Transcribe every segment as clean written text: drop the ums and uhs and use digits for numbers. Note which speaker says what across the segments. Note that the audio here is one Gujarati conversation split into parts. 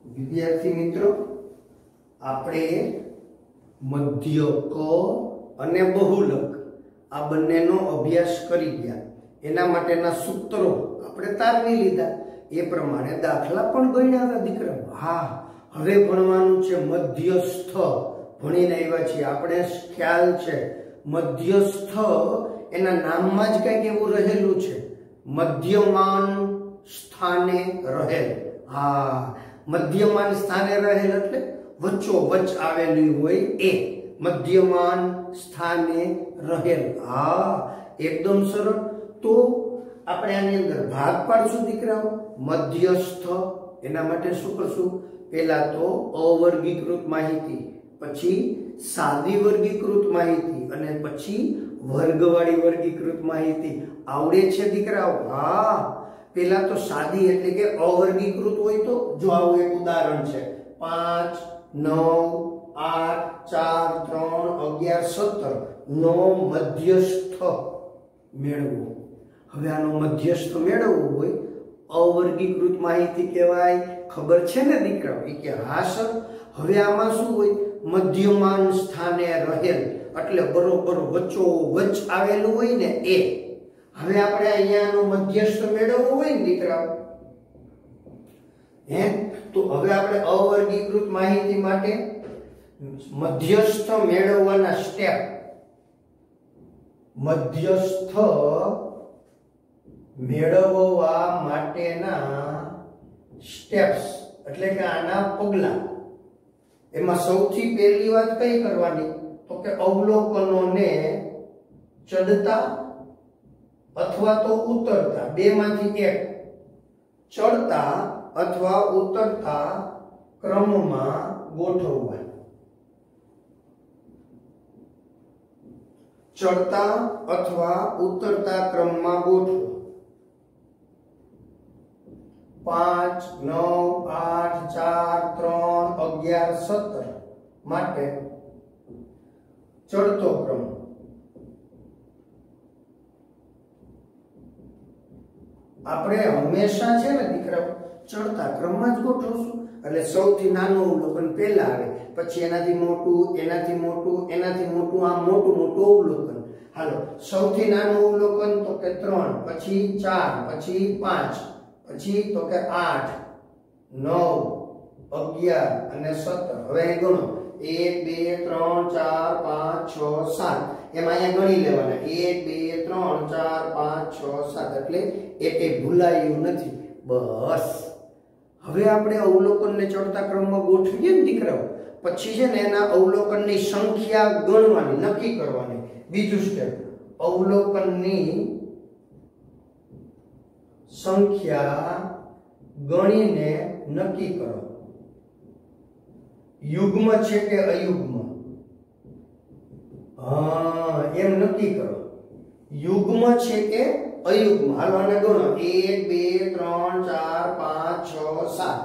Speaker 1: विद्यार्थी मित्रों આપણે મધ્યક અને બહુલક આ બંનેનો અભ્યાસ કરી ગયા। એના માટેના સૂત્રો આપણે તારવી લીધા। એ પ્રમાણે દાખલા પણ ગણ્યા હતા દીકરા। હા, હવે ભણવાનું છે મધ્યસ્થ। ભણીને આવ્યા છીએ આપણે, ખ્યાલ છે મધ્યસ્થ એના નામમાં જ કંઈક એવું રહેલું છે, મધ્યમાન સ્થાને રહેલ। હા, मध्यमान स्थाने रहेल એટલે વચ્ચોવચ્ચ આવેલું હોય એ મધ્યમાન સ્થાને રહેલ। હા, એકદમ સરળ। તો આપણે આની અંદર ભાગ પાડશું દીકરાઓ। મધ્યસ્થ એના માટે શું કરશું? પહેલા તો અવર્ગીકૃત માહિતી, પછી સાદી વર્ગીકૃત માહિતી અને પછી વર્ગવાળી વર્ગીકૃત માહિતી। આવડે છે દીકરાઓ? હા, पहला तो सादी એટલે કે અવર્ગીકૃત હોય તો જો આવું એક ઉદાહરણ છે 5 9 8 4 3 11 17 નો મધ્યસ્થ મેળવો। હવે આનો મધ્યસ્થ મેળવવો હોય અવર્ગીકૃત માહિતી કહેવાય। ખબર છે ને દીકરાઓ? એ કે હા સર। હવે આમાં શું હોય? મધ્યમાન સ્થાને રહેલ એટલે બરોબર વચ્ચોવચ્ચ આવેલું હોય ને એ। હવે આપણે અહીંયાનો મધ્યસ્થ મેળવવો હોય ને દીકરાઓ, તો હવે આપણે અવર્ગીકૃત માહિતી માટે મધ્યસ્થ મેળવવાના સ્ટેપ, મધ્યસ્થ મેળવવા માટેના સ્ટેપ્સ એટલે કે આના પગલા। એમાં સૌથી પહેલી વાત કઈ કરવાની? તો કે અવલોકનોને ચડતા अथवा तो उतरता बे मांथी एक चढ़ता अथवा उतरता क्रम में गोठववा। चढ़ता अथवा उतरता क्रम में गोठवो। 5 9 8 4 3 11 17 माटे चढ़तो क्रम। આપણે હંમેશા છે ને દીકરાઓ ચડતા ક્રમમાં જ ગોઠવશું। એટલે સૌથી નાનું અવલોકન પહેલા આવે, પછી એનાથી મોટું, એનાથી મોટું, એનાથી મોટું, આમ મોટું મોટું અવલોકન। હાલો, સૌથી નાનું અવલોકન તો કે 3, પછી 4, પછી 5, પછી તો કે 8 9 11 અને 17। હવે ગણો 1 2 3 4 5 6 7 એમાં અહીંયા ગણી લેવાના 1 2 3 4 5 6 7 એટલે એકે ભૂલાયું નથી બસ। હવે આપણે અવલોકનને ચડતા ક્રમમાં ગોઠવીએ ને દીકરાઓ, પછી છે ને એના અવલોકનની સંખ્યા ગણવાની, નક્કી કરવાની। બીજું સ્ટેપ, અવલોકનની સંખ્યા ગણીને નક્કી કરો। युग्म छे के अयुग्म? हाँ, एम नक्की करो युग्म छे के अयुग्म। हालो आने गणो 1 2 3 4 5 6 7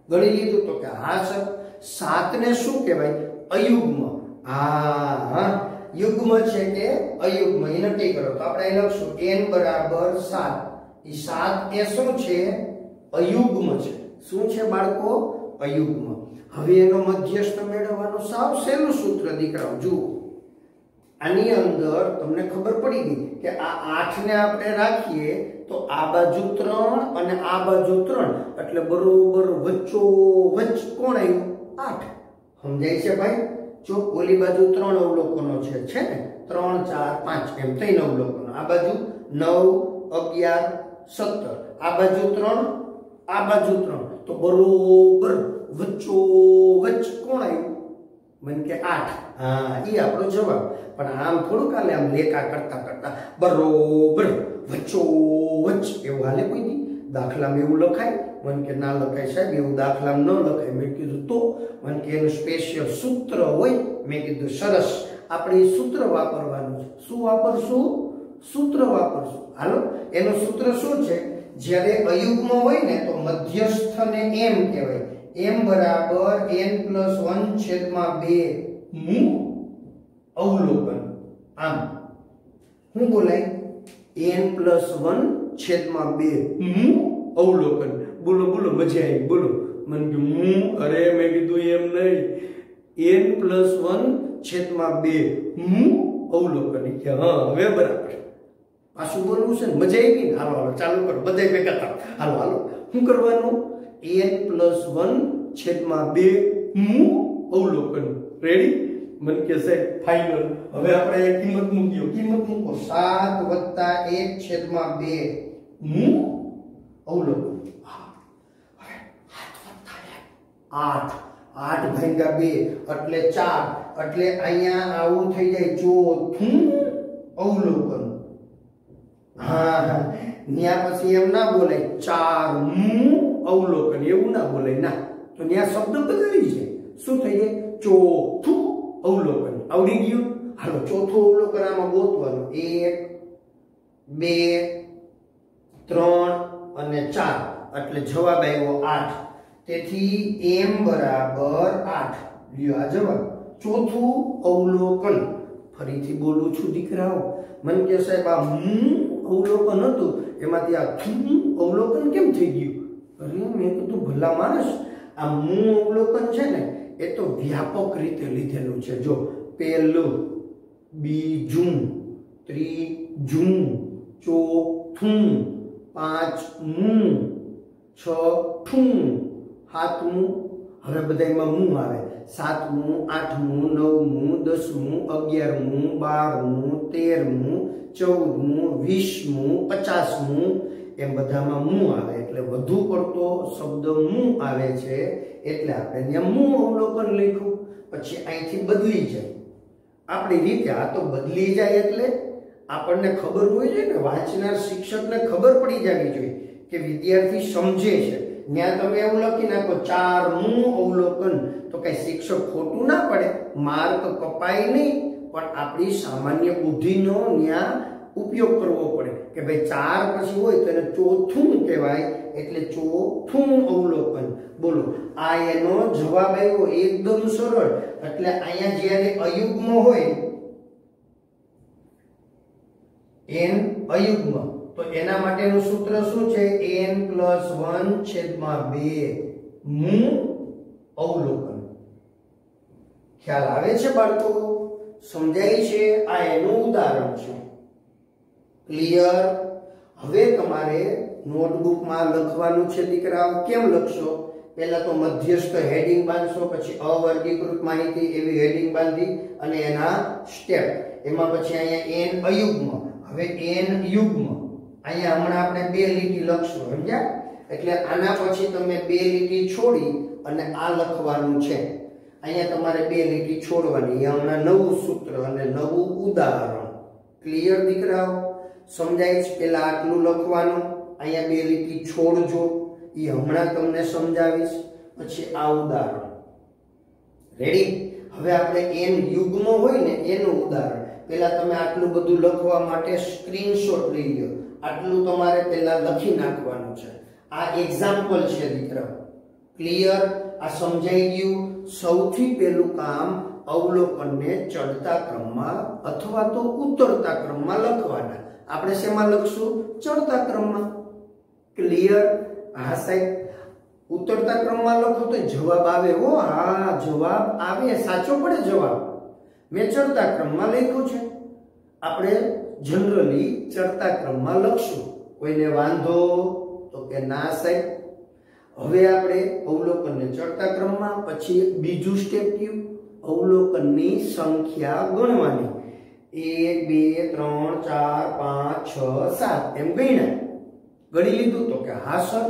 Speaker 1: गणी लीधुं तो के हाँ सर 7 ने शुं कहेवाय? अयुग्म। हाँ, युग्म छे के अयुग्म ए नक्की करो। तो आपणे लखशुं n बराबर 7। ई 7 ए शुं छे? अयुग्म छे। शुं छे बाळको? अयुग्म। હવે એનો મધ્યસ્થ મેળવવાનો સાવ સહેલું સૂત્ર દીકરાઓ જુઓ। આની અંદર તમને ખબર પડી ગઈ કે આ 8 ને આપણે રાખીએ તો આ બાજુ 3 અને આ બાજુ 3 એટલે બરોબર વચ્ચોવચ્ચ કોણ આવ્યું? 8। સમજાય છે ભાઈ? જો ઓલી બાજુ 3 અવલોકનો છે ને 3 4 5 એમ 3 અવલોકનો। આ બાજુ 9 11 17 આ બાજુ 3 આ બાજુ 3 તો બરોબર વચ્ચોવચ્ચ કોણ આવ્યું? मन के 8। हाँ, ये आपनो जवाब। पण आम थोड़ू काले आम लेखा करता करता बरोबर वच्चोवच्च एवुं हाले कोई दी? दाखलामां एवुं लखाय? मन के ना लखाय साहेब, एवुं दाखलामां न लखाय। मैं कीधुं तो मन के एनुं स्पेशियल सूत्र होय। मैं कीधुं सरस, आपणे ए सूत्र वापरवानुं छे। शुं वापरशुं? सूत्र वापरशुं। हालो, एनुं सूत्र शुं छे? ज्यारे अयुग्म होय ने तो मध्यस्थने एम कहेवाय। m बराबर n+1/2 मु अवलोकन। आम हूँ बोलाय n+1/2 मु अवलोकन। बोलो बोलो, मजा आई, बोलो મને કે હું અરે મેં કીધું એમ નહીં n+1 છેદમાં 2 હું અવલોકન કે હા હવે બરાબર પાછું બોલવું છે ને મજા આવી ને હાલો હાલો ચાલુ કરો બધા ભેગા થાવ હાલો હાલો શું કરવાનું n+1 છેદમાં 2 હું અવલોકન રેડી મને કે સાહેબ ફાઇનલ હવે આપણે એક કિંમત મૂક્યો કિંમત મૂકો 7 + 1 છેદમાં 2 હું અવલોકન 8 8 ભાગ્યા 2 એટલે 4 એટલે અહીંયા આવું થઈ જાય ચોથું અવલોકન હા હા ન્યા પછી એમ ના બોલાય 4 હું અવલોકન એવું ના બોલાય ના તો ન્યા શબ્દ બદલી છે શું થઈ જાય ચોથું અવલોકન આવડી ગયું હાલો ચોથું અવલોકન આમાં ગોતવાનું 1 2 3 અને 4 એટલે જવાબ આવ્યો 8 તેથી m બરાબર 8 લ્યો આ જવાબ ચોથું અવલોકન ફરીથી બોલું છું દીકરાઓ મને કે સાહેબ આ હું અવલોકન હતું એમાંથી આ થું અવલોકન કેમ થઈ ગયું અરે મેં કીધું ભલા માણસ આ હું અવલોકન છે ને એ તો વ્યાપક રીતે લીધેલું છે જો પહેલું બીજું ત્રીજું ચોથું પાંચમું છઠ્ઠું સાતમું હવે બધામાં હું આવે સાતમું આઠમું નવમું દસમું 11મું 12મું 13મું 14મું 20મું 50મું એમ બધામાં હું આવે એટલે વધુ પડતો શબ્દ હું આવે છે એટલે આપણે ત્યાં હું અવલોકન લખ્યું પછી અહીંથી બદલી જાય આપણી રીતે આ તો બદલી જાય એટલે આપણને ખબર હોય છે ને વાંચનાર શિક્ષકને ખબર પડી જવી જોઈએ કે વિદ્યાર્થી સમજે છે ત્યાં તમે એવું લખી નાખો 4 હું અવલોકન તો કઈ શિક્ષક ખોટું ના પડે માર્ક કપાય નહીં પણ આપણી સામાન્ય બુદ્ધિનો ત્યાં ઉપયોગ કરવો પડે કે ભાઈ 4 પછી હોય તો એને ચોથું કહેવાય એટલે ચોથું અવલોકન બોલો આ એનો જવાબ આવ્યો એકદમ સરળ એટલે અહીંયા જ્યારે અયુગ્મ હોય n અયુગ્મ તો એના માટેનું સૂત્ર શું છે n+1 છેદમાં 2 હું અવલોકન ખ્યાલ આવે છે બાળકો સમજાય છે આ એનું ઉદાહરણ છે ક્લિયર હવે તમારે નોટબુકમાં લખવાનું છે દીકરાઓ કેમ લખશો પહેલા તો મધ્યસ્થ હેડિંગ બાંધશો પછી અવર્ગીકૃત માહિતી એવી હેડિંગ બાંધી અને એના સ્ટેપ એમાં પછી અહીંયા n અયુગ્મ હવે n યુગ્મ અહીંયા હમણાં આપણે 2 લીટી લખશું સમજ્યા એટલે આના પછી તમે 2 લીટી છોડી અને આ લખવાનું છે અહીંયા તમારે 2 લીટી છોડવાની એ હમણાં નવું સૂત્ર અને નવું ઉદાહરણ ક્લિયર દીકરાઓ સમજાય છે પેલા આટલું લખવાનું અહીંયા 2 લીટી છોડજો એ હમણાં તમને સમજાવીશ પછી આ ઉદાહરણ રેડી હવે આપણે n યુગ્મ હોય ને એનું ઉદાહરણ પેલા તમે આટલું બધું લખવા માટે સ્ક્રીનશોટ લઈ લો આટલું તમારે પહેલા લખી નાખવાનું છે આ એક્ઝામ્પલ છે દીકરાઓ ક્લિયર આ સમજાઈ ગયું સૌથી પહેલું કામ અવલોકનને ચડતા ક્રમમાં અથવા તો ઉતરતા ક્રમમાં લખવાના આપણે શેમાં લખશું ચડતા ક્રમમાં ક્લિયર હા સાહેબ ઉતરતા ક્રમમાં લખો તો જવાબ આવે હો હા જવાબ આવે સાચો પડે જવાબ મેં ચડતા ક્રમમાં લખ્યું છે આપણે જનરલી ચડતા ક્રમમાં લખશું કોઈને વાંધો તો કે ના સાહેબ હવે આપણે અવલોકનને ચડતા ક્રમમાં પછી બીજું સ્ટેપ કયું અવલોકનની સંખ્યા ગણવાની 1 2 3 4 5 6 7 એમ ગણ્યા ગણી લીધું તો કે હા સર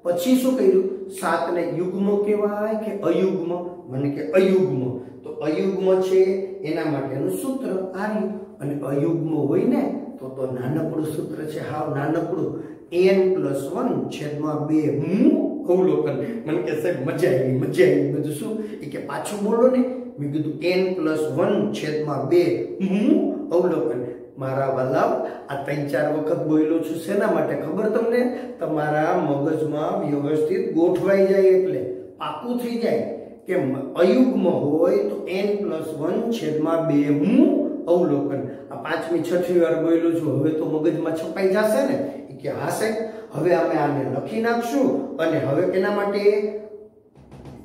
Speaker 1: પછી શું કર્યું 7 ને યુગ્મ કહેવાય કે અયુગ્મ મને કે અયુગ્મ તો અયુગ્મ છે એના માટેનું સૂત્ર આ રહ્યું અને અયુગ્મ હોય ને તો નાનકડું સૂત્ર છે હાવ નાનકડું n+1 છેદમાં 2 હું અવલોકન મને કે સાહેબ મજા આવી બધું શું એ કે પાછું બોલો ને મેં કીધું n+1 છેદમાં 2 હું અવલોકન મારા વાલાવ આ 3-4 વખત બોલ્યો છું શેના માટે ખબર તમને તમારા મગજમાં વ્યવસ્થિત ગોઠવાઈ જાય એટલે પાકું થઈ જાય કે અયુગ્મ હોય તો n+1 છેદમાં 2 હું અવલોકન આ 5મી 6મી વાર બોલ્યો છું હવે તો મગજમાં છપાઈ જશે ને કે હા સાહેબ હવે અમે આને લખી નાખશું અને હવે એના માટે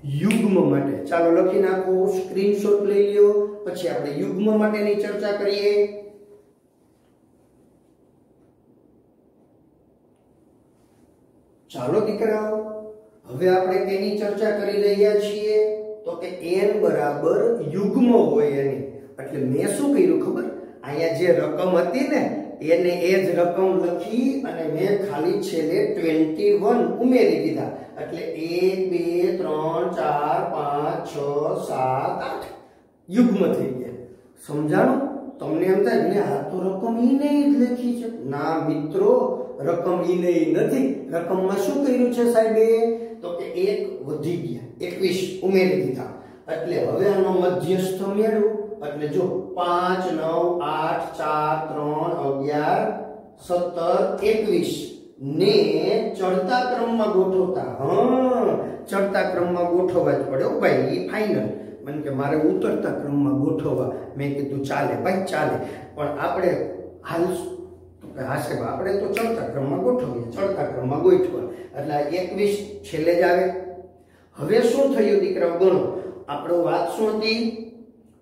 Speaker 1: યુગ્મ માટે ચાલો લખી નાખો, સ્ક્રીનશોટ લઈ લ્યો, પછી આપણે યુગ્મ માટેની ચર્ચા કરીએ। ચાલો દીકરાઓ, હવે આપણે કેની ચર્ચા કરી રહ્યા છીએ તો કે n બરાબર યુગ્મ હોય એની। એટલે મેં શું કર્યું ખબર, અહીંયા જે રકમ હતી ને એને એ જ રકમ લખી અને મેં ખાલી છેલ્લે 21 ઉમેરી દીધા। એટલે 1 2 3 4 5 6 7 8 યુગ્મ થઈ ગયા। સમજાણું? તમને એમ થાય ને આ તો રકમ ઈને જ લખી છે। ના મિત્રો, રકમ ઈને નથી। રકમમાં શું કર્યું છે સાહેબે તો કે 1 વધી ગયા, 21 ઉમેરી દીધા। એટલે હવે આનો મધ્યસ્થ મેળવો। એટલે જો 5 9 8 4 3 11 17 21 ને ચડતા ક્રમમાં ગોઠવતા। હા, ચડતા ક્રમમાં ગોઠવવા જ પડે ભાઈ, એ ફાઇનલ। મને કે મારે ઉતરતા ક્રમમાં ગોઠવવા, મેં કીધું ચાલે ભાઈ ચાલે, પણ આપણે હાલ તો કે હા સાહેબ આપણે તો ચડતા ક્રમમાં ગોઠવીએ, ચડતા ક્રમમાં ગોઠવા। એટલે 21 છેલ્લે જ આવે। હવે શું થયું દીકરાઓ ગણો, આપણો વાત શું હતી?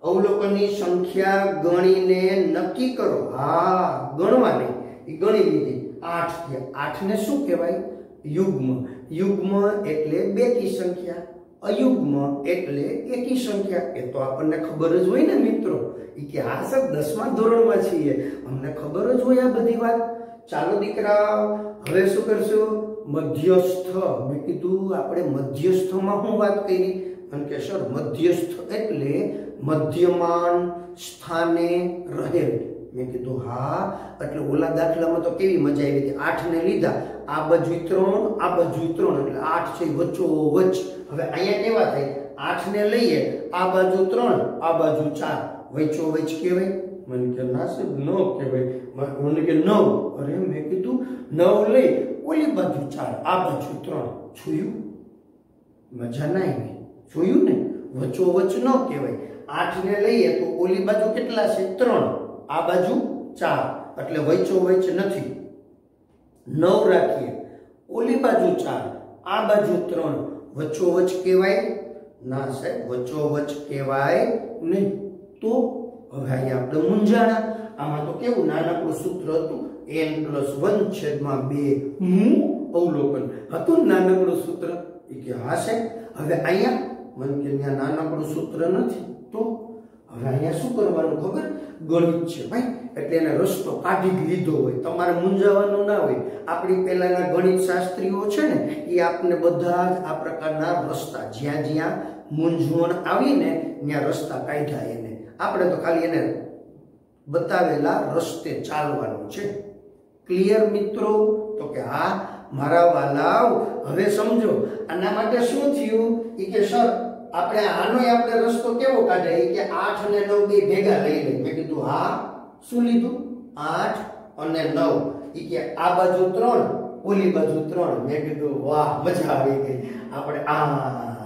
Speaker 1: અવલોકનની સંખ્યા ગણીને નક્કી કરો। હા, ગણવાની, એ ગણી લીધી, 8 થયા। 8 ને શું કહેવાય? યુગ્મ। યુગ્મ એટલે બેકી સંખ્યા, અયુગ્મ એટલે એકી સંખ્યા। એ તો આપણને ખબર જ હોય ને મિત્રો, એ કે આ સર 10મા ધોરણમાં છીએ, અમને ખબર જ હોય આ બધી વાત। ચાલો દીકરાઓ, હવે શું કરશું? મધ્યસ્થ। મેં કીધું આપણે મધ્યસ્થમાં શું વાત કરી? મને કે સર મધ્યસ્થ એટલે મધ્યમાન સ્થાને રહેલ। મેં કીધું હા, એટલે ઓલા દાખલામાં તો કેવી મજા આવી હતી, 8 ને લીધા, આ બાજુ 3 આ બાજુ 3 એટલે 8 છે વચ્ચોવચ। હવે અહીંયા કેવા થાય, 8 ને લઈએ, આ બાજુ 3 આ બાજુ 4 વચ્ચોવચ કહેવાય? મને કે ના સાહેબ ન કહેવાય। મને કે 9, અરે મેં કીધું 9 લઈ, ઓલી બાજુ 4 આ બાજુ 3, જોયું? મજા ના આવી, જોયું ને? વચ્ચોવચ ન કહેવાય। 8 ને લઈએ તો ઓલી બાજુ કેટલા છે? 3, આ બાજુ 4, એટલે વચ્ચોવચ નથી। 9 રાખીએ, ઓલી બાજુ 4 આ બાજુ 3, વચ્ચોવચ કહેવાય? ના સાહેબ, વચ્ચોવચ કહેવાય નહીં। તો હવે અહીંયા આપણે મૂંઝાણા। આમાં તો કેવું નાનકડું સૂત્ર હતું, n+1/2 હું અવલોકન હતું, નાનકડું સૂત્ર। એ કે હા સાહેબ, હવે અહીંયા મને કે ત્યાં નાનકડું સૂત્ર નથી, તો હવે અહીંયા શું કરવાનું ખબર? ગણિત છે ભાઈ, એટલે એને રસ્તો કાઢી જ લીધો હોય, તમારે મૂંઝાવાનું ના હોય। આપણી પહેલાના ગણિત શાસ્ત્રીઓ છે ને, એ આપણને બધા જ આ પ્રકારના રસ્તા, જ્યાં જ્યાં મૂંઝવણ આવીને ત્યાં રસ્તા કાઢ્યા એને। આપણે તો ખાલી એને બતાવેલા રસ્તે ચાલવાનું છે। ક્લિયર મિત્રો? તો કે હા મારા વાલાઓ, હવે સમજો આના માટે શું થયું? એ કે સર આપણે આપણે રસ્તો કેવો કાઢે? એ કે 8 અને 9 બે ભેગા લઈ લે। મેં કીધું હા, શું લીધું? 8 અને 9। એ કે આ બાજુ 3 ઓલી બાજુ 3। મેં કીધું વાહ, મજા આવી ગઈ। આપણે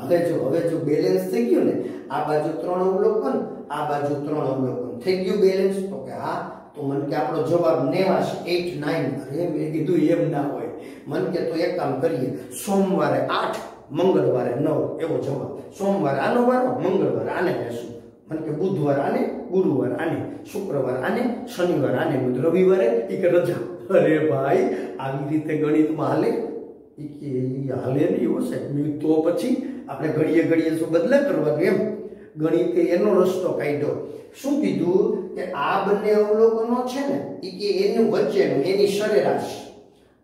Speaker 1: હવે જો બેલેન્સ થઈ ગયું ને, આ બાજુ 3 અવલોકન, આ બાજુ 3 અવલોકન થઈ ગયું બેલેન્સ। તો કે હા, તો મને કે આપણો જવાબ 89 9। અરે મેં કીધું એમ ના હોય, મને કે તો એક કામ કરીએ, સોમવારે 8 મંગળવારે 9 એવો જવાબ। સોમવારે આનો વારો, મંગળવારે આને લેશું, મને કે બુધવાર આને, ગુરુવાર આને, શુક્રવાર આને, શનિવાર આને, રવિવારે એક રજા। અરે ભાઈ, આવી રીતે ગણિતમાં હાલે? એ કે હાલે નહીં એવું સાહેબ। તો પછી આપણે ઘડીએ ઘડીએ શું બદલા કરવાનું એમ? ગણિતે એનો રસ્તો કાઢ્યો। શું કીધું કે આ બંને અવલોકનો છે ને, એ કે એની વચ્ચેનું, એની સરેરાશ,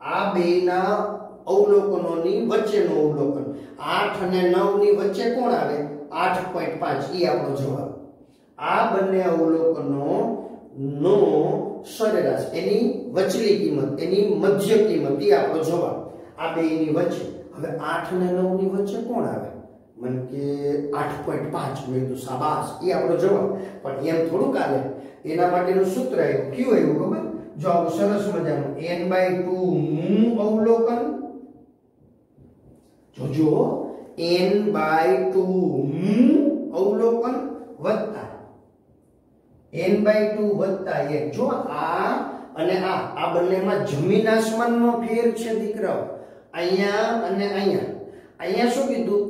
Speaker 1: આ બેના અવલોકનોની વચ્ચેનું અવલોકન 8 અને 9 ની વચ્ચે કોણ આવે? 8.5। એ આપણો જવાબ। આ બંને અવલોકનો નો સરેરાશ, એની વચલી કિંમત, એની મધ્ય કિંમત, એ આપણો જવાબ। આ બેની વચ્ચે, હવે 8 અને 9 ની વચ્ચે કોણ આવે? મને કે 8.5। મેં કીધું શાબાશ, એ આપણો જવાબ। પણ એમ થોડુંક આવે, એના માટેનું સૂત્ર આવ્યું, કયું આવ્યું ખબર? જો આવું સરસ મજાનું, n/2 હું અવલોકન, જોજો n/2 હું અવલોકન વત્તા n/2 વત્તા 1। જો આ અને આ બંનેમાં જમીન આસમાનનો ફેર છે દીકરાઓ। અહીંયા અને અહીંયા અહીંયા શું કીધું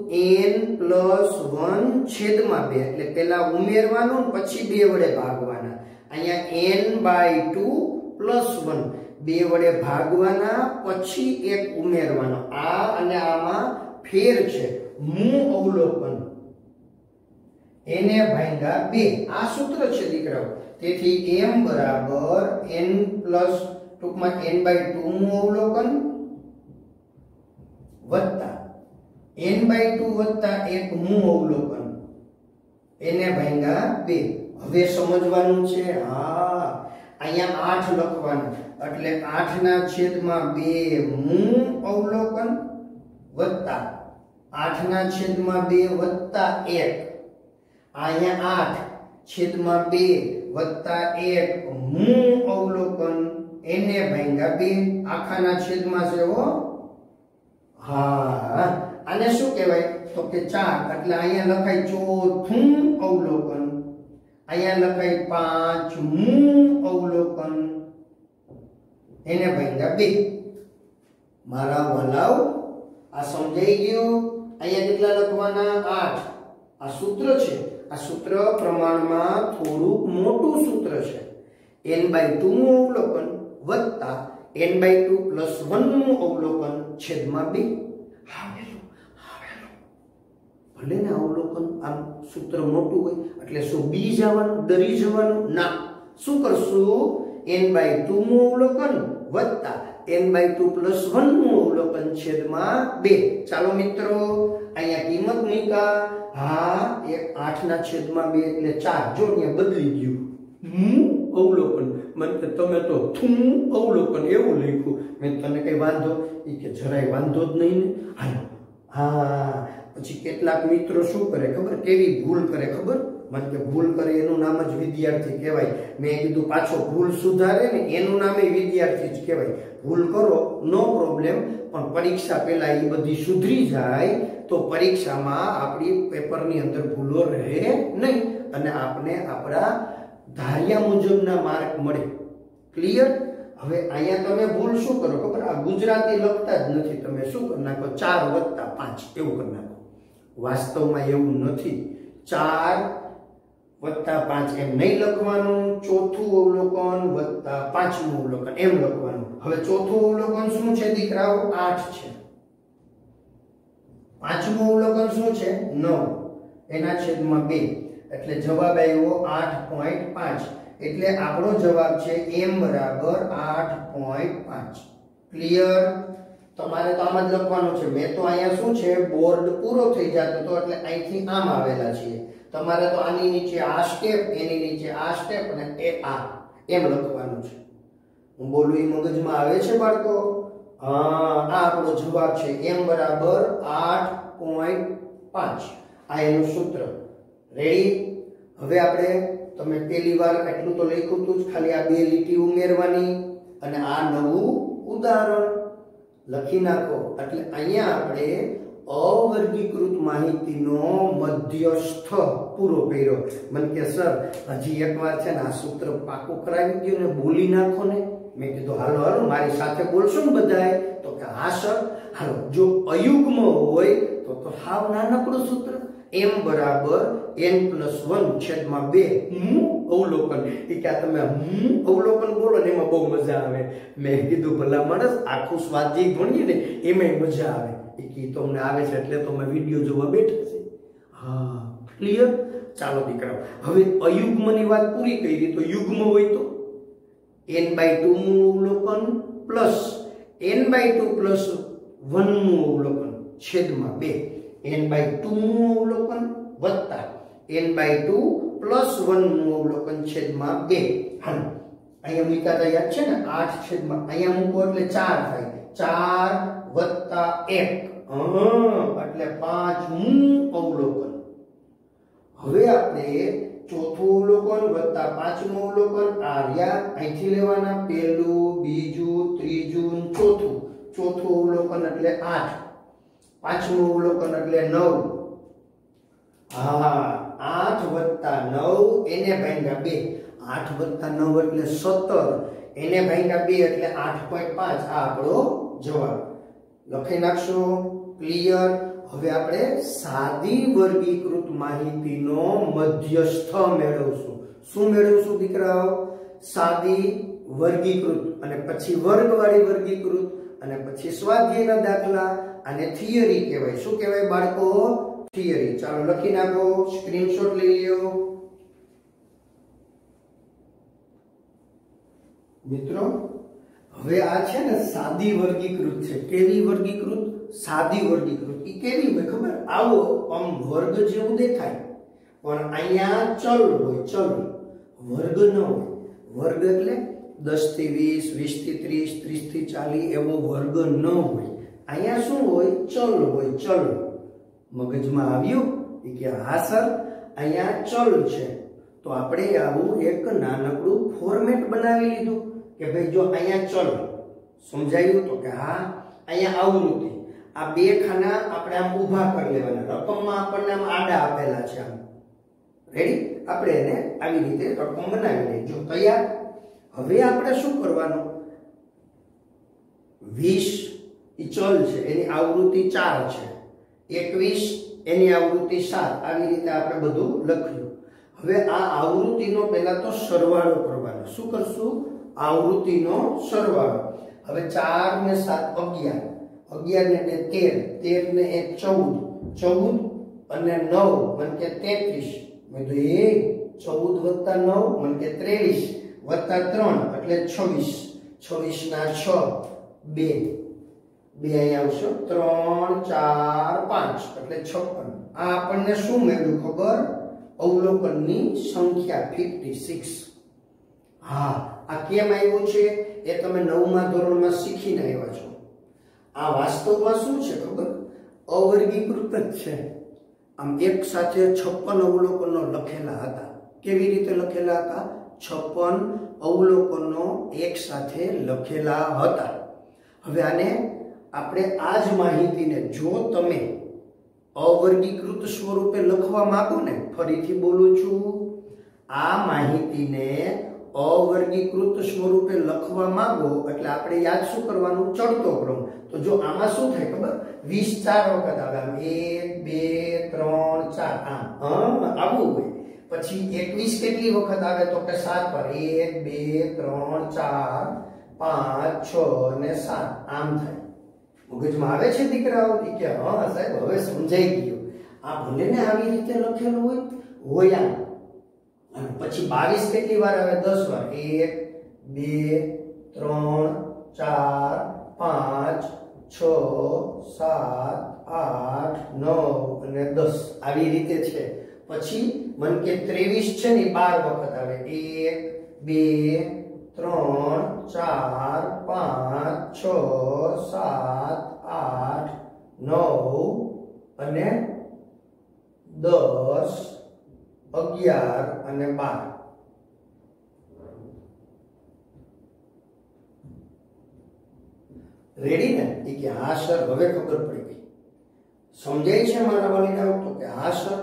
Speaker 1: n+1 છેદમાં 2 એટલે પેલા ઉમેરવાનું પછી 2 વડે ભાગવાના. અહીંયા n/2 + 1 2 વડે ભાગવાના પછી 1 ઉમેરવાનો. આ અને આમાં ફેર છે. મૂ અવલોકન એને ભાગ્યા 2 આ સૂત્ર છે દીકરાઓ. તેથી m બરાબર n પ્લસ ટૂંકમાં n/2 મૂ અવલોકન વત્તા n/2 વત્તા 1 મૂ અવલોકન એને ભાગ્યા 2. હવે સમજવાનું છે. હા, અહીંયા 8 લખવાનું એટલે 8/2 મૂ અવલોકન વત્તા 8/2 વત્તા 1. અહીંયા 8/2 વત્તા 1 મૂ અવલોકન એને ભાગ્યા 2 આખાના છેદમાં છે હો. હા, આને શું કહેવાય તો કે 4 એટલે અહીંયા લખાય ચોથું અવલોકન. અહીંયા લખાય 5 મૂ અવલોકન એને ભાગ્યા 2. મારા વલાવ આ સમજાઈ ગયું. અહીંયા કેટલા લખવાના 8. આ સૂત્ર છે. આ સૂત્ર પ્રમાણમાં થોડુંક મોટું સૂત્ર છે. n/2 નું અવલોકન વત્તા n/2 + 1 નું અવલોકન છેદમાં 2. ભલે ને અવલોકન આમ સૂત્ર મોટું હોય એટલે શું બી જવાનું, ડરી જવાનું ના. શું કરશું? n/2 નું અવલોકન વત્તા n/2 + 1 નું અવલોકન છેદમાં 2. ચાલો મિત્રો અહીંયા કિંમત મૂકા. હા, 8/2 એટલે 4. જો અહીંયા બદલી ગયું. અવલોકન મને કે તમે તો થું અવલોકન એવું લખ્યું. મેં તને કઈ વાંધો? એ કે જરાય વાંધો જ નહીં ને. હાલો. હા, પછી કેટલાક મિત્રો શું કરે ખબર? કેવી ભૂલ કરે ખબર? મને કે ભૂલ કરે એનું નામ જ વિદ્યાર્થી કહેવાય. મેં કીધું પાછો ભૂલ સુધારે ને એનું નામ વિદ્યાર્થી જ કહેવાય. ભૂલ કરો નો પ્રોબ્લેમ, પણ પરીક્ષા પહેલા એ બધી સુધરી જાય તો પરીક્ષામાં આપણી પેપરની અંદર ભૂલો રહે નહીં અને આપણે આપણા ધાર્યા મુજબના માર્ક મળે. ક્લિયર? હવે અહીંયા તમે ભૂલ શું કરો ખબર? આ ગુજરાતી લખતા જ નથી. તમે શું કરી નાખો? 4 + 5 એવું કરી નાખો. વાસ્તવમાં એવું નથી. 4 + 5 એમ નહીં લખવાનું. ચોથું અવલોકન વત્તા 5મું અવલોકન એમ લખવાનું. હવે ચોથું અવલોકન શું છે દીકરાઓ? 8 છે. 5મું અવલોકન શું છે? 9 એના છેદમાં 2 એટલે જવાબ આવ્યો 8.5. એટલે આપણો જવાબ છે m બરાબર 8.5. ક્લિયર? તમારે તો આમ જ લખવાનું છે. મેં તો અહીંયા શું છે બોર્ડ પૂરો થઈ જતો હતો એટલે અહીંથી આમ આવેલા છીએ. તમારે તો આની નીચે આ સ્ટેપ, એની નીચે આ સ્ટેપ અને આ એમ લખવાનું છે. હું બોલું એ મગજમાં આવે છે બાળકો? હા, આ આપણો જવાબ છે m બરાબર 8.5. આ એનું સૂત્ર. રેડી? હવે આપણે તમે પહેલી વાર એટલું તો લખ્યું હતું જ, ખાલી આ 2 લીટી ઉમેરવાની અને આ નવું ઉદાહરણ લખી નાખો. એટલે અહીંયા આપણે અવર્ગીકૃત માહિતીનો મધ્યસ્થ પૂરો કર્યો. મને કે સર હજી એકવાર છે ને આ સૂત્ર પાકું કરાવી દો ને બોલી નાખો ને. મેં કીધું હાલો હાલો મારી સાથે બોલશો ને બધાએ? તો કે હા સર. હાલો, જો અયુગ્મ હોય તો હાવ નાનકડું સૂત્ર m બરાબર n+1 છેદમાં 2 મૂ અવલોકન. એ કે તમે મૂ અવલોકન બોલો ને એમાં બહુ મજા આવે. મેં કીધું ભલા માણસ આખું સ્વાધ્યાય ભણીએ ને એમાં મજા આવે. એ કે તમને આવે છે એટલે તો મેં વિડીયો જોવા બેઠા છે. હા, ક્લિયર? ચાલો દીકરાઓ, હવે અયુગ્મની વાત પૂરી કરી. તો યુગ્મ હોય તો n/2 મૂ અવલોકન પ્લસ n/2 + 1 મૂ અવલોકન છેદમાં 2. n/2 મૂ અવલોકન વત્તા n/2 + 1 મૂ અવલોકન છેદમાં 2. હાલ અહીંયા મૂકાતા યાદ છે ને 8 છેદમાં અહીંયા મૂકો એટલે 4 થાય. 4 વત્તા 1 એટલે 5 મૂ અવલોકન. હવે આપણે ચોથું અવલોકન વત્તા 5મું અવલોકન આ રહ્યા અહીંથી લેવાના. પહેલું, બીજું, ત્રીજું, ચોથું. ચોથું અવલોકન એટલે 8. 5મું અવલોકન એટલે 9. હા, 8 વત્તા 9 એને ભાગ્યા 2. 8 વત્તા 9 એટલે 17 એને ભાગ્યા 2 એટલે 8.5. આ આપણો જવાબ. લખી નાખશો. ક્લિયર. હવે આપણે સાદી વર્ગીકૃત માહિતીનો મધ્યસ્થ મેળવશું. શું મેળવશું દીકરાઓ? સાદી વર્ગીકૃત, અને પછી વર્ગવાળી વર્ગીકૃત, અને પછી સ્વાધ્યાયના દાખલા. અને થિયરી કહેવાય. શું કહેવાય બાળકો? થિયરી. ચાલો લખી નાખો, સ્ક્રીનશોટ લઈ લ્યો. મિત્રો હવે આ છે ને સાદી વર્ગીકૃત છે. કેવી વર્ગીકૃત? સાદી વર્ગીકૃત. ઈ કેવી હોય ખબર? આવો આમ વર્ગ જેવું દેખાય, પણ અહીંયા ચલ હોય. ચલ, વર્ગ ન હોય. વર્ગ એટલે 10 થી 20, 20 થી 30, 30 થી 40 એવો વર્ગ ન હોય. અહીંયા શું હોય? ચલ હોય. ચલ. મગજમાં આવ્યું કે હા સર અહીંયા ચલ છે, તો આપણે આવું એક નાનકડું ફોર્મેટ બનાવી લીધું કે ભાઈ જો અહીંયા ચલ. સમજાયું? તો કે હા. અહીંયા આવૃત્તિ. આ બે ખાના આપણે આમ ઊભા કરી લેવાના. રકમમાં આપણને આમ આડા આપેલા છે. આમ રેડી? આપણે એને આવી રીતે રકમ બનાવી લઈએ. જો તૈયાર. હવે આપણે શું કરવાનું? 20 ઈ ચલ છે, એની આવૃત્તિ 4 છે. 21 એની આવૃત્તિ 7. આવી રીતે આપણે બધું લખ્યું. હવે આ આવૃત્તિનો પહેલા તો સરવાળો કરવાનો. શું કરશું? આવૃત્તિનો સરવાળો. હવે 4 ને 7 11, 11 ને 2 13, 13 ને 1 14, 14 અને 9 મને કે 33. મેં તો 14 + 9 મને કે 23 + 3 એટલે 26. 26 ના 6 2 અહીંયા આવશે. 3 4 5 એટલે 56. આ આપણને શું મળ્યું ખબર? અવલોકનની સંખ્યા 56. હા, આ કેમ આવ્યું છે એ તમે 9મા ધોરણમાં શીખીને આવ્યા છો. આ વાસ્તવમાં શું છે ખબર? અવર્ગીકૃત જ છે. આમ એક સાથે 56 અવલોકનો લખેલા હતા. કેવી રીતે લખેલા હતા? 56 અવલોકનો એક સાથે લખેલા હતા. હવે આને આપણે આ જ માહિતીને જો તમે અવર્ગીકૃત સ્વરૂપે લખવા માંગો ને, ફરીથી બોલું છું, આ માહિતીને અવર્ગીકૃત સ્વરૂપે લખવા માંગો એટલે આપણે યાદ શું કરવાનું? ચડતો ક્રમ. તો જો આમાં શું થાય ખબર? 20 4 વખત આવે. 1 2 3 4 આમ આવું હોય. પછી 21 કેટલી વખત આવે? તો કે 7 વાર. 1 2 3 4 5 6 ને 7 આમ થાય. મગજમાં આવે છે દીકરાઓ? કે હા સાહેબ હવે સમજાઈ ગયું. આ ભલે ને આવી રીતે લખેલું હોય આમ. અને પછી 22 કેટલી વાર આવે? 10 વાર. 1 2 3 4 5 6 7 8 9 અને 10 આવી રીતે છે. પછી મન કે 23 છે ને 12 વખત આવે. 1 2 3 4 5 6 7 8 9 અને 10 11 અને 12. રેડી ને? કે હા સર હવે ખબર પડી ગઈ. સમજાય છે મારા વાલીડાઓ? તો કે હા સર.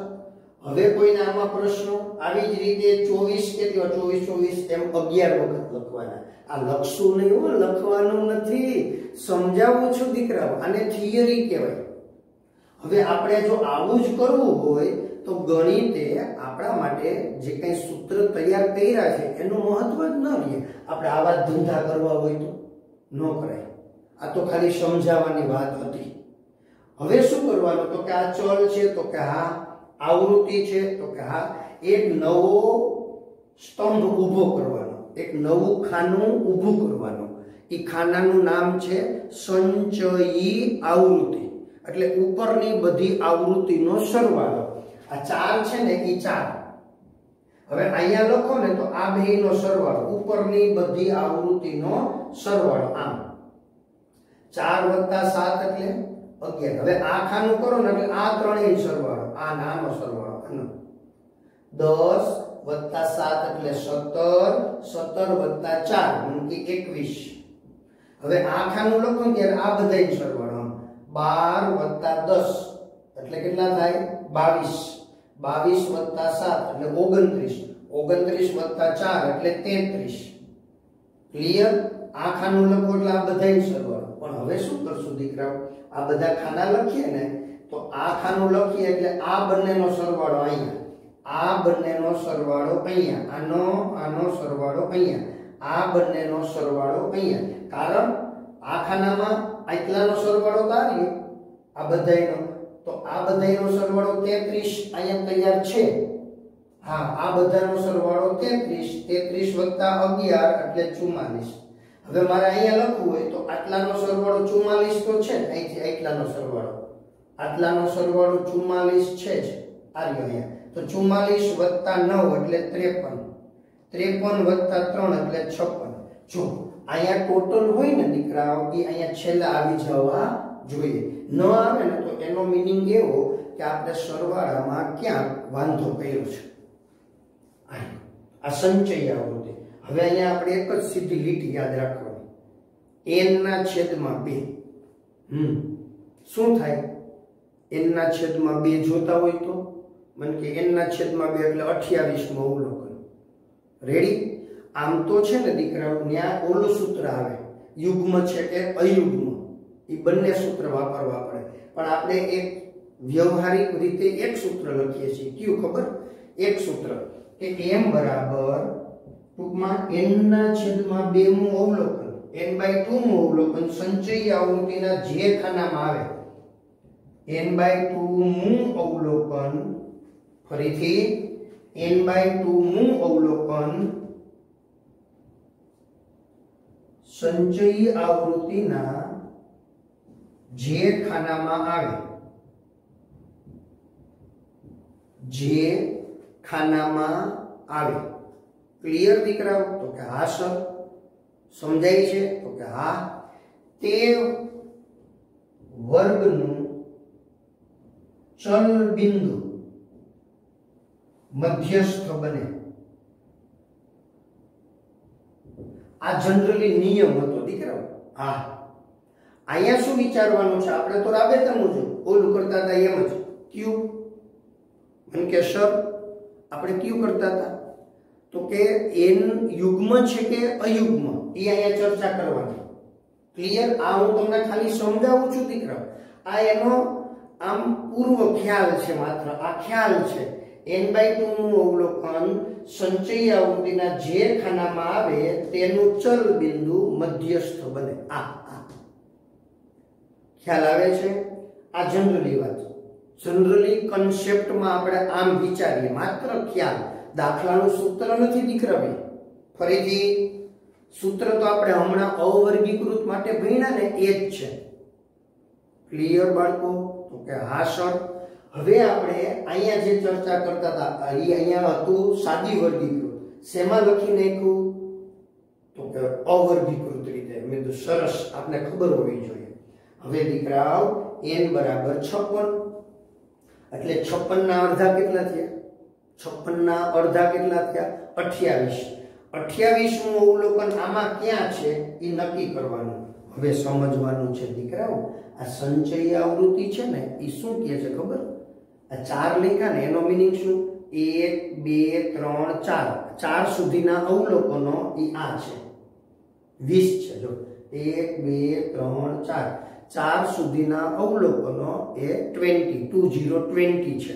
Speaker 1: હવે કોઈને આમાં પ્રશ્નો? આવી જ રીતે 24 કેટલી? 24 એમ 11 વખત લખવાના. આ લખશું નહીં હો, લખવાનું નથી. સમજાવું છું દીકરાઓ. આને થિયરી કહેવાય. હવે આપણે જો આવું જ કરવું હોય તો ગણિતે આપણા માટે જે કંઈ સૂત્ર તૈયાર કર્યા છે એનું મહત્વ જ ન રહે. આપણે આવા ધંધા કરવા હોય તો ન કરાય. આ તો ખાલી સમજાવવાની વાત હતી. હવે શું કરવાનું? તો કે આ ચલ છે, તો કે હા. આવૃત્તિ છે, તો કે હા. એક નવો સ્તંભ ઊભો કરવાનો, એક નવું ખાનું ઊભું કરવાનું. એ ખાનાનું નામ છે સંચયી આવૃત્તિ. એટલે ઉપરની બધી આવૃત્તિનો સરવાળો. આ 4 છે ને એ 4. હવે અહીંયા લખો ને તો આ બેયનો સરવાળો, ઉપરની બધી આવૃત્તિનો સરવાળો. આમ 4 + 7 એટલે 11. હવે આ ખાનું કરો ને એટલે આ ત્રણેય સરવાળો, આ નાનો સરવાળો. 10 + 7 એટલે 17, 17 + 4 એટલે 21. હવે આ ખાનું લખો ત્યારે આ બધાય સરવાળો. 12 + 10 એટલે કેટલા થાય? 22. 22 + 7 એટલે 29. 29 + 4 એટલે 33. ક્લિયર? આ ખાનું લખો એટલે આ બધાય સરવાળો. પણ હવે શું કરશું દીકરાઓ, આ બધા ખાના લખીએ ને તો આ ખાનું લખીએ એટલે આ બંનેનો સરવાળો અહીંયા, આ બંનેનો સરવાળો અહીંયા, આનો સરવાળો અહીંયા, આ બંનેનો સરવાળો અહીંયા. કારણ આ ખાનામાં આટલાનો સરવાળો તાર્યો આ બધાયનો, તો આ બધાયનો સરવાળો 33 અહીંયા તૈયાર છે. હા, આ બધાનો સરવાળો 33 વત્તા 11 એટલે 44. હવે મારે અહીંયા લખવું હોય તો આટલાનો સરવાળો 44 તો છે, અહીંથી આટલાનો સરવાળો, આટલાનો સરવાળો 44 છે જ આર્યો અહીંયા. તો 44 વત્તા 9 એટલે 53, 53 વત્તા 3 એટલે 56. જો અહીંયા ટોટલ હોય ને દીકરાઓ એ અહીંયા છેલ્લા આવી જવા જોઈએ. ન આવે ને તો એનો મીનિંગ એવો કે આપણે સરવાળામાં ક્યાંક વાંધો કર્યો છે. આ સંચય આવૃત્તિ. હવે અહીંયા આપણે એક જ સીધી લીટી યાદ રાખવાની, n ના છેદમાં 2. શું થાય? n ના છેદમાં 2 જોતા હોય તો મને કે n ના છેદમાં 2 એટલે 28 માં અવલોકન. રેડી? આમ તો છે ને દીકરાઓ ત્યાં ઓલું સૂત્ર આવે, યુગ્મ છે કે અયુગ્મ, એ બંને સૂત્ર વાપરવા પડે. પણ આપણે એક વ્યવહારિક રીતે એક સૂત્ર લખીએ છીએ. કયું ખબર? એક સૂત્ર કે m બરાબર ટૂંકમાં n ના છેદમાં 2 મું અવલોકન, n/2 મું અવલોકન સંચય આવૃત્તિના જે ખાનામાં આવે, n/2 મું અવલોકન, ફરીથી n/2 મું અવલોકન સંચયી આવૃત્તિના જે ખાનામાં આવે, જે ખાનામાં આવે. ક્લિયર દીકરાઓ? તો કે હા સર. સમજાય છે? તો કે હા. તે વર્ગનું ચલ બિંદુ મધ્યસ્થ બને. આ જનરલી નિયમ હતો દીકરાઓ. હા, અહીંયા શું વિચારવાનું છે આપણે? તો રાબેતા મુજબ ઓલું કરતા હતા એમ જ. ક્યુ મને કે સર આપણે ક્યુ કરતા હતા? તો કે n યુગ્મ છે કે અયુગ્મ એ અહીંયા ચર્ચા કરવાની. ક્લિયર? આ હું તમને ખાલી સમજાવું છું દીકરાઓ. આ એનો આમ પૂર્વ ખ્યાલ છે, માત્ર આ ખ્યાલ છે. n/2 નું અવલોકન સંચયી આવૃત્તિના જે ખાનામાં આવે તેનું ચલ બિંદુ મધ્યસ્થ બને. આ ખ્યાલ આવે છે? આ જનરલી વાત, જનરલી કન્સેપ્ટમાં આપણે આમ વિચારીએ, માત્ર ખ્યાલ. દાખલાનું સૂત્ર નથી દીકરા ભાઈ. ફરીથી સૂત્ર તો આપણે હમણાં અવર્ગીકૃત માટે ભણ્યા ને એ જ છે. ક્લિયર બાળકો? તો કે હા સર. હવે આપણે અહીંયા જે ચર્ચા કરતા હતા એ અહીંયા હતું સાદી વર્ગીકૃત. શેમાં લખી નાખ્યું? તો કે અવર્ગીકૃત રીતે. મેં તો સરસ, આપને ખબર હોવી જોઈએ. હવે દીકરાઓ n બરાબર 56 એટલે 56 ના અડધા કેટલા થયા? 56 ના અડધા કેટલા થયા? 28. 28 નું અવલોકન આમાં ક્યાં છે એ નક્કી કરવાનું. હવે સમજવાનું છે દીકરાઓ. આ સંચયી આવૃત્તિ છે ને એ શું કહે છે ખબર? આ 4 લખ્યા ને એનો મીનિંગ શું? 1 2 3 4 4 સુધીના અવલોકનો એ આ છે. 20 છે. જો 1 2 3 4 4 સુધીના અવલોકનો એ 20 છે.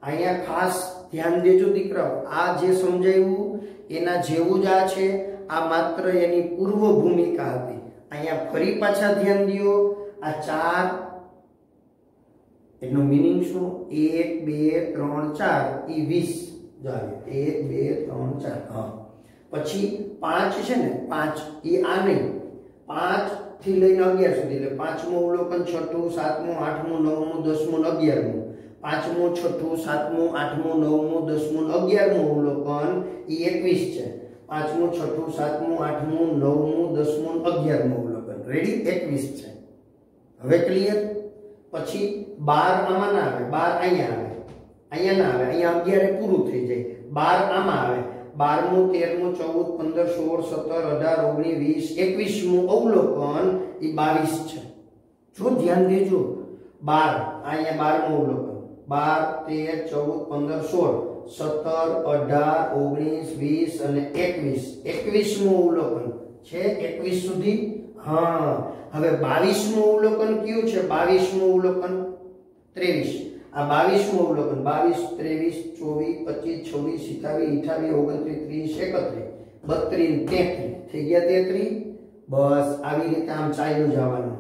Speaker 1: અહીંયા ખાસ ધ્યાન દેજો દીકરાઓ. આ જે સમજાયું એના જેવું જ આ છે. આ માત્ર એની પૂર્વ ભૂમિકા હતી. અહીંયા ફરી પાછા ધ્યાન દો. આ 4 એનો મીનિંગ શું? 1 2 3 4 એ 20 જાય. 1 2 3 4. હા, પછી 5 છે ને, 5 એ આ નહીં, 5 થી લઈને 11 સુધી, એટલે 5મું અવલોકન, 6મું 7મું 8મું 9મું 10મું 11મું, 5મું 6મું 7મું 8મું 9મું 10મું 11મું અવલોકન એ 21 છે. 5મું 6મું 7મું 8મું 9મું 10મું 11મું અવલોકન. રેડી? 21 છે. હવે ક્લિયર? પછી 12 આમાં ના આવે, 12 અહીંયા આવે, અહીંયા ના આવે, અહીંયા 11 પૂરું થઈ જાય. 12 આમાં આવે, 12મું 13મું 14 15 16 17 18 19 20 21મું અવલોકન એ 22 છે. જો ધ્યાન દેજો. 12 અહીંયા 12મું અવલોકન, 12 13 14 15 16 17 18 19 20 અને 21 21મું અવલોકન છે. 21 સુધી हाँ હવે 22મું અવલોકન કયું છે? 22મું અવલોકન 23. આ 22મું અવલોકન 22 23 24 25 26 27 28 29 30 31 32 33 થઈ ગયા 33. બસ આવી રીતે આમ ચાલ્યું જવાનું.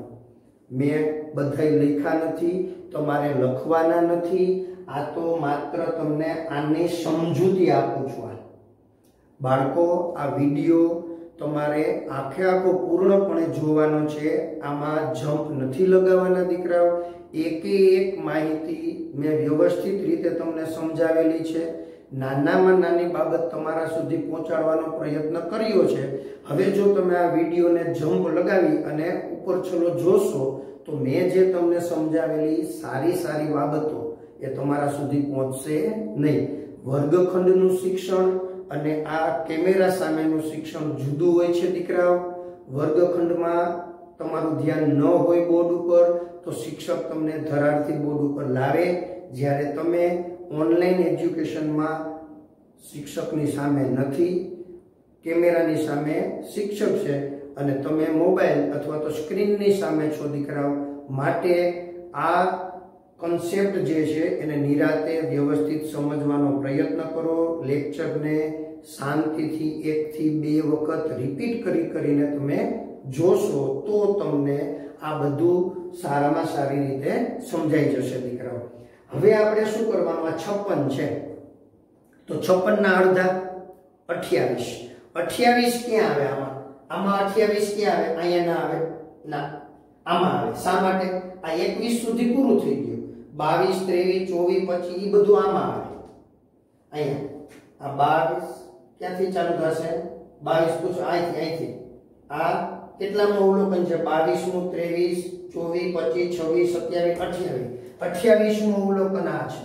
Speaker 1: મેં બધાય લખ્યા નથી, તમારે લખવાના નથી. આ તો માત્ર તમને આની સમજૂતી આપું છું. બાળકો આ વિડિયો તમારે આખે આખો પૂર્ણપણે જોવાનો છે. આમાં જમ્પ નથી લગાવવાના દીકરાઓ. એકે એક માહિતી મેં વ્યવસ્થિત રીતે તમને સમજાવેલી છે. નાનામાં નાની બાબત તમારા સુધી પહોંચાડવાનો પ્રયત્ન કર્યો છે. હવે જો તમે આ વિડીયોને જમ્પ લગાવી અને ઉપર છલો જોશો તો મેં જે તમને સમજાવેલી સારી સારી બાબતો એ તમારા સુધી પહોંચશે નહીં. વર્ગખંડનું શિક્ષણ અને આ કેમેરા સામેનું શિક્ષણ જુદું હોય છે દીકરાઓ. વર્ગખંડમાં તમારું ધ્યાન ન હોય બોર્ડ ઉપર તો શિક્ષક તમને ધરારથી બોર્ડ ઉપર લાવે. જ્યારે તમે ઓનલાઈન એજ્યુકેશનમાં શિક્ષકની સામે નથી, કેમેરાની સામે શિક્ષક છે અને તમે મોબાઈલ અથવા તો સ્ક્રીનની સામે છો દીકરાઓ, માટે આ કોન્સેપ્ટ જે છે એને નિરાતે વ્યવસ્થિત સમજવાનો પ્રયત્ન કરો. લેક્ચરને શાંતિથી 1 થી 2 વખત રિપીટ કરીને તમે જોશો તો તમને આ બધું સારામાં સારી રીતે સમજાઈ જશે દીકરાઓ. હવે આપણે શું કરવાનું? આ 56 છે તો 56 ના અડધા 28. 28 ક્યાં આવે? આમાં 28 ક્યાં આવે? અહીંયા ના આવે, ના આમાં આવે. શા માટે? આ 21 સુધી પૂરું થઈ ગયું. 22 23 24 25 એ બધું આમાં આવે. અહીંયા આ 22 ક્યાંથી ચાલુ થશે? 22 પૂછો અહીંથી. આ કેટલામું અવલોકન છે? 22મું 23 24 25 26 27 28મું અવલોકન આ છે.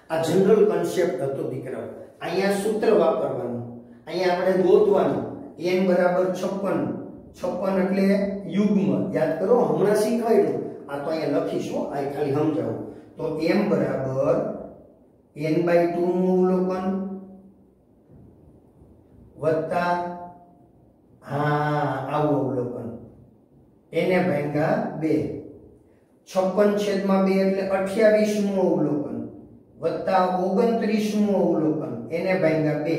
Speaker 1: આ જનરલ કન્સેપ્ટ હતો દીકરાઓ. અહીંયા સૂત્ર વાપરવાનું, અહીંયા આપણે ગોતવાનું. n બરાબર 56. 56 એટલે યુગ્મ. યાદ કરો, હમણાં શીખવાડ્યું. આ તો અહીંયા લખીશું, આ ખાલી સમજાવું. તો m બરાબર n/2 નું અવલોકન વત્તા આવું અવલોકન એને ભાગ્યા 2. 56/2 એટલે 28મું અવલોકન વત્તા 29મું અવલોકન એને ભાગ્યા 2.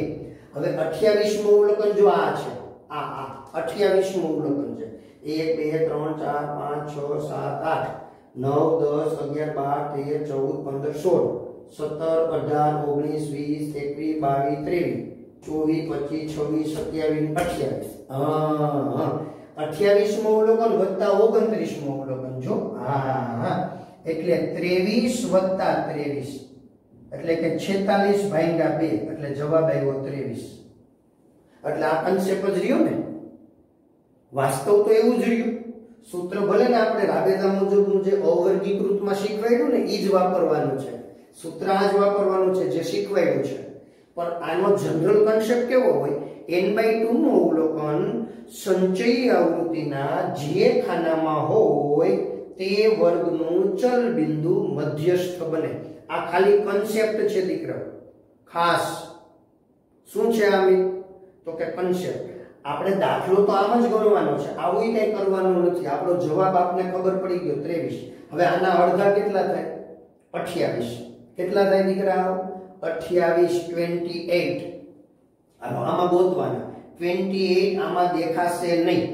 Speaker 1: હવે 28મું અવલોકન જો આ છે, આ 28મું અવલોકન છે. 1 2 3 4 5 6 7 8 9 10 11 12 13 14 15 16 17 18 19 20 21 22 23 24 25 26 27 28 28મું અવલોકન વત્તા 29મું અવલોકન. જો એટલે 23 વત્તા 23 એટલે કે 46/2 એટલે જવાબ આવ્યો 23. એટલે આ કન્સેપ્ટ જ રહ્યો ને, વાસ્તવ તો એવું જ રહ્યું. સૂત્ર ભલે ને આપણે રાબેતા મુજબનું જે અવર્ગીકૃતમાં શીખવાડ્યું ને એ જ વાપરવાનું છે. સૂત્ર આ જ વાપરવાનું છે જે શીખવાડ્યું છે. પણ આનો જનરલ કન્સેપ્ટ કેવો હોય? n/2 નું અવલોકન સંચયી આવૃત્તિના જે ખાનામાં હોય તે વર્ગનું ચલ બિંદુ મધ્યસ્થ બને. આ ખાલી કન્સેપ્ટ છે દીકરા. ખાસ શું છે આ? તો કે કન્સેપ્ટ. આપણે દાખલો તો આમ જ ગણવાનો છે, આવું કઈ કરવાનું નથી. આપણો જવાબ આપને ખબર પડી ગયો 23. હવે આના અડધા કેટલા થાય? 28. કેટલા થાય દીકરા? 28 28. આમાં ગોતવાના. 28 આમાં દેખાશે નહીં.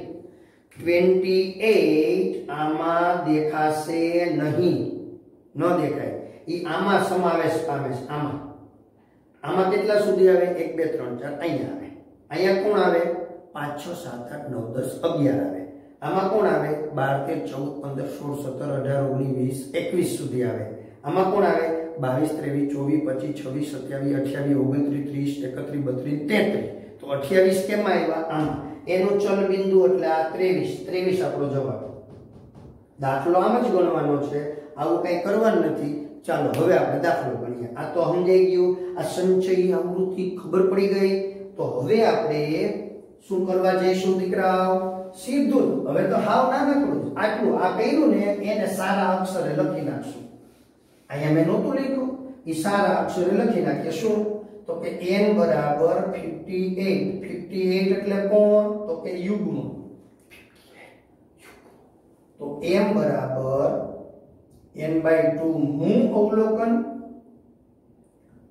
Speaker 1: 28 આમાં દેખાશે નહીં, ન દેખાય. ઈ આમાં સમાવેશ પામે છે. આમાં કેટલા સુધી આવે? 1 2 3 4 અહીંયા આવે. અહીંયા કોણ આવે? 5 6 7 8 9 10 11 આવે. આમાં કોણ આવે? 12 13 14 15 16 17 18 19 20 21 સુધી આવે. આમાં કોણ આવે? 22 23 24 25 26 27 28 29 30 31 32 33. તો 28 કેમ આવ્યા? આમાં. એનું ચલ બિંદુ એટલે આ 23 આપણો જવાબ. દાખલો આમ જ ગણવાનો છે, આવું કઈ કરવાનું નથી. ચાલો હવે આપણે દાખલો ગણીએ. આ તો સમજાઈ ગયું. આ સંચયી આવૃત્તિ ખબર પડી ગઈ. તો હવે આપણે શું કરવા જઈશું દીકરાઓ? સીધું હવે તો હાવ નાનકડું આટલું આ કર્યું ને એને સારા અક્ષરે લખી નાખશું. અહીંયા મેં નહોતું લખ્યું, એ સારા અક્ષરે લખી નાખીએ. શું? તો કે n બરાબર 58 58 એટલે કોણ તો કે યુગ્મ તો m બરાબર n/2 મૂ અવલોકન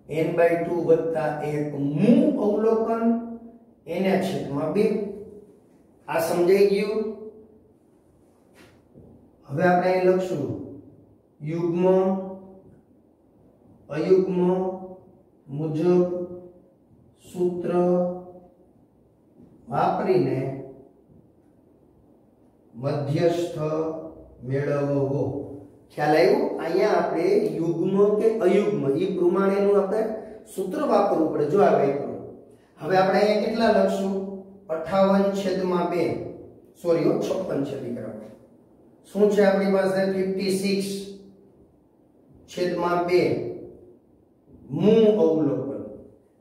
Speaker 1: n/2 વત્તા 1 મૂ અવલોકન એના છેદમાં 2 આ સમજાઈ ગયું હવે આપણે અહીં લખશું યુગ્મ અયુગ્મ મુજબ સૂત્ર વાપરીને મધ્યસ્થ મેળવવો ખ્યાલ આવ્યો અહીંયા આપણે યુગ્મ કે અયુગ્મ એ પ્રમાણેનું આપણે સૂત્ર વાપરવું પડે જો આ વાપરો હવે આપણે અહીંયા કેટલા લખશું 58/2 સોરી 56 છે દીકરા શું છે આપણી પાસે 56/2 મૂ અવલોકન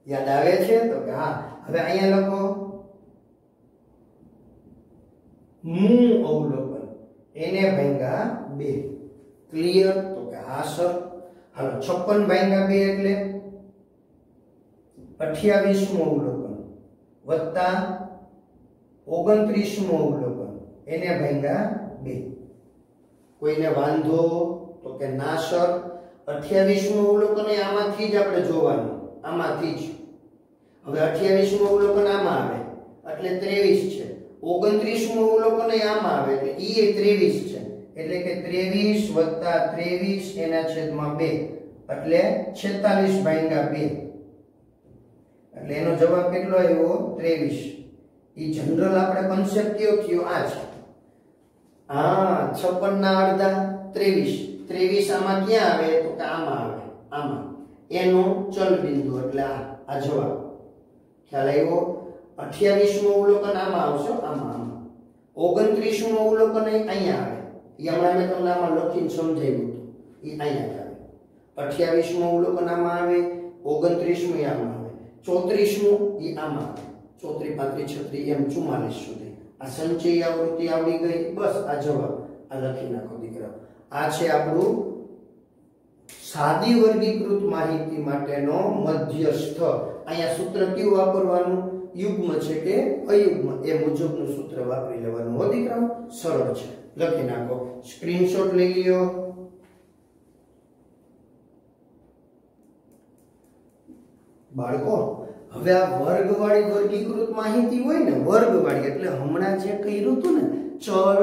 Speaker 1: યાદ આવે છે તો કે હા હવે અહીંયા લખો મૂ અવલોકન એને ભાગ્યા 2 ક્લિયર તો કે હા સર હાલો 56/2 એટલે 28મું અવલોકન વત્તા 29મું અવલોકન એને ભાગ્યા 2 કોઈને વાંધો તો કે ના સર 28મું અવલોકન એ આમાંથી જ આપણે જોવાનું આમાંથી જ હવે 28મું અવલોકન આમાં આવે એટલે 23 છે 29મું અવલોકન એ આમાં આવે એટલે ઈ એ 23 છે એટલે કે 23 વત્તા 23 એના છેદમાં 2 એટલે 46/2 એટલે એનો જવાબ કેટલો આવ્યો 23 ઈ જનરલ આપણે કન્સેપ્ટ કયો થયો આ છે હા 56 ના અડધા 23 આમાં ક્યાં આવે તો કે આમાં આવે આમાં એનો ચલ બિંદુ એટલે આ જવાબ ખ્યાલ આવ્યો 28મું અવલોકન આમાં આવશે આમાં 29મું અવલોકન અહીંયા આવે ઈ હમણાં મેં તમને આમાં લખીને સમજાવ્યું હતું ઈ અહીંયા આવે 28મું અવલોકન આમાં આવે 29મું આમાં આવે 34મું ઈ આમાં આવે 34 35 36 એમ 44 સુધી આ સંચય આવૃત્તિ આવડી ગઈ બસ આ જવાબ આ લખી નાખો દીકરા આ છે આપણું સાદી વર્ગીકૃત માહિતી માટેનો મધ્યસ્થ અહીંયા સૂત્ર કયું વાપરવાનું યુગ્મ છે કે અયુગ્મ એ મુજબનું સૂત્ર વાપરી લેવાનું હો દીકરા સરળ છે લખી નાખો સ્ક્રીનશોટ લઈ લ્યો બાળકો હવે આ વર્ગવાળી વર્ગીકૃત માહિતી હોય ને વર્ગવાળી એટલે હમણાં જે કર્યું હતું ને ચલ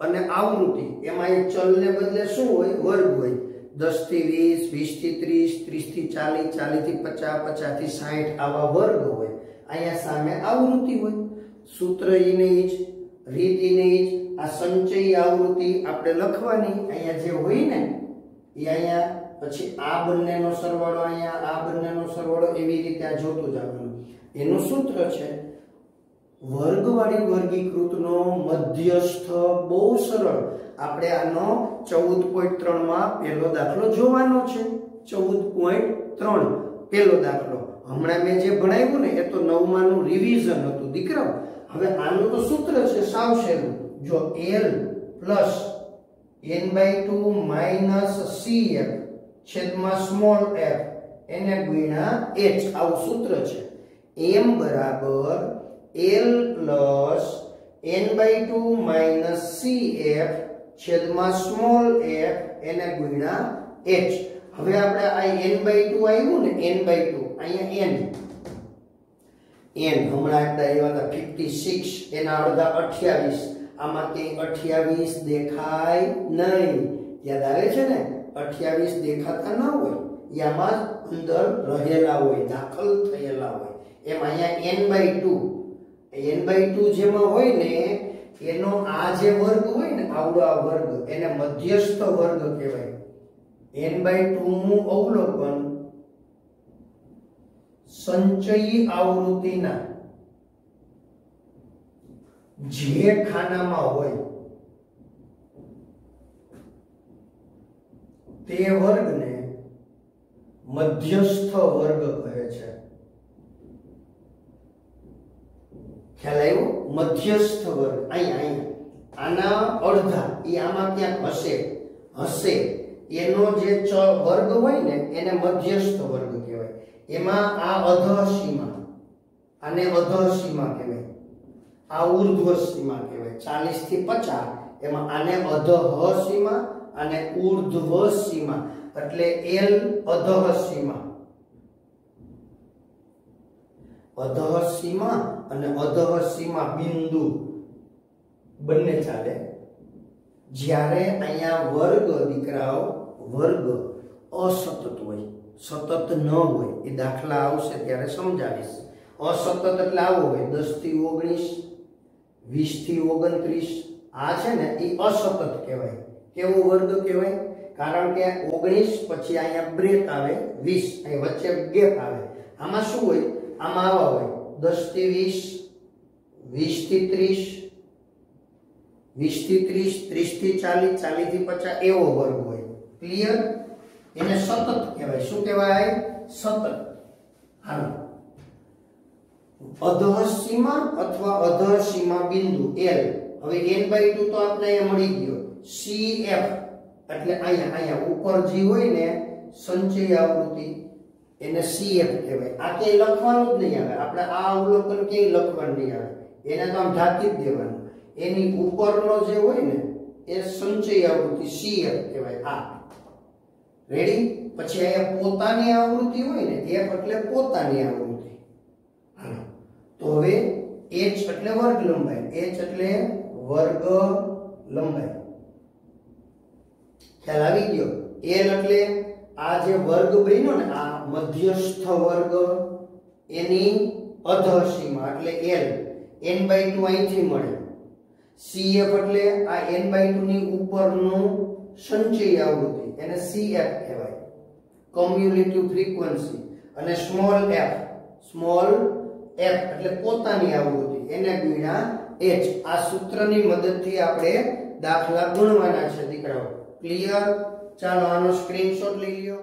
Speaker 1: અને આવૃત્તિ એમાં એ ચલને બદલે શું હોય વર્ગ હોય 10 થી 20 20 થી 30 30 થી 40 40 થી 50 50 થી 60 આવા વર્ગ હોય અહીંયા સામે આવૃત્તિ હોય સૂત્ર ઈને જ રીત ઈને જ આ સંચય આવૃત્તિ આપણે લખવાની અહીંયા જે હોય ને એ અહીંયા પછી આ બંનેનો સરવાળો અહીંયા આ બંનેનો સરવાળો એવી રીતે આ જોતું જવાનું એનું સૂત્ર છે વર્ગવાળી વર્ગીકૃતનો મધ્યસ્થ બહુ સરળ આપણે આનો 14.3 માં પહેલો દાખલો જોવાનો છે 14.3 પહેલો દાખલો હમણાં મેં જે ભણાવ્યું ને એ તો 9મા નું રિવિઝન હતું દીકરાઓ હવે આનું તો સૂત્ર છે સાવ સહેલું જો l + n/2 - cf છેદમાં સ્મોલ f એને ગુણ્યા h આવું સૂત્ર છે m બરાબર l + n/2 - cf છેદમાં સ્મોલ f એને ગુણ્યા h હવે આપણે આ n/2 આવ્યું ને n/2 અહીંયા n હમણાં આપણે આવ્યા હતા 56 એના અડધા 28 આમાં કે 28 દેખાય નહીં યાદ આવે છે ને 28 દેખાતા ન હોય યામાં અંદર રહેલા હોય દાખલ થયેલા હોય એમ અહીંયા n/2 જેમાં હોય ને એનો આ જે વર્ગ હોય ને આવડો આ વર્ગ એને મધ્યસ્થ વર્ગ કહેવાય n/2 નું અવલોકન સંચયી આવૃત્તિના જે ખાનામાં હોય તે વર્ગને મધ્યસ્થ વર્ગ કહે છે ખ્યાલ આવ્યો મધ્યસ્થ વર્ગ અહીંયા આના અડધા એ આમાં ક્યાંક હશે એનો જે વર્ગ હોય ને એને મધ્યસ્થ વર્ગ કહેવાય એમાં આ અધઃ સીમા, આને અધઃ સીમા કહેવાય, આ ઉર્ધ્વ સીમા કહેવાય 40 થી 50, એમાં આને અધઃ સીમા અને ઉર્ધ્વ સીમા, એટલે એલ અધઃ સીમા, અધઃ સીમા અને અધઃ સીમા બિંદુ બંને ચાલે. જ્યારે અહીંયા વર્ગ દીકરાઓ વર્ગ અસતત હોય, સતત ન હોય, એ દાખલા આવશે ત્યારે સમજાવીશ. અસતત એટલે આવો હોય 10 થી 19, 20 થી 29, આ છે ને એ અસતત કહેવાય. કેવો વર્ગ કહેવાય? કારણ કે 19 પછી અહીંયા બ્રેક આવે, 20 અહીં વચ્ચે ગેપ આવે. આમાં શું હોય? આમાં આવા હોય 10 થી 20, 20 થી 30, 20 થી 30, 30 થી 40, 40 થી 50, એવો વર્ગ હોય. ક્લિયર? એને સતત કહેવાય. શું કહેવાય? સતત. હાલો, અધઃ સીમા અથવા અધઃ સીમા બિંદુ L. હવે L/2 તો આપણે અહીંયા મળી ગયો. CF એટલે અહીંયા ઉપર જે હોય ને સંચય આવૃત્તિ, એને CF કહેવાય. આ કે લખવાનું જ નહીં આવે, આપણે આ અવલોકન કે લખવાનું નહીં આવે, એને તો આમ ઢાંકી જ દેવાનું. એની ઉપરનો જે હોય ને એ સંચય આવૃત્તિ CF કહેવાય. આ રેડી? પછી અહીંયા પોતાની આવૃત્તિ હોય ને, F એટલે પોતાની આવૃત્તિ. હાલો, તો હવે h એટલે વર્ગ લંબાઈ, h એટલે વર્ગ લંબાઈ. ખ્યાલ આવી ગયો? l એટલે આ જે વર્ગ બન્યો ને, આ મધ્યસ્થ વર્ગ, એની અધઃ સીમા એટલે l, n/2 અહીંથી મળે. CF એટલે આ n/2 ની ઉપરનું સંચય આવૃત્તિ, એને CF કહેવાય, કમ્યુલેટિવ ફ્રીક્વન્સી. અને સ્મોલ f એટલે પોતાની આવૃત્તિ, એને ગુણ્યા h. આ સૂત્રની મદદથી આપણે દાખલા ગણવાના છે દીકરાઓ. ક્લિયર? ચાલો આનો સ્ક્રીનશોટ લઈ લ્યો.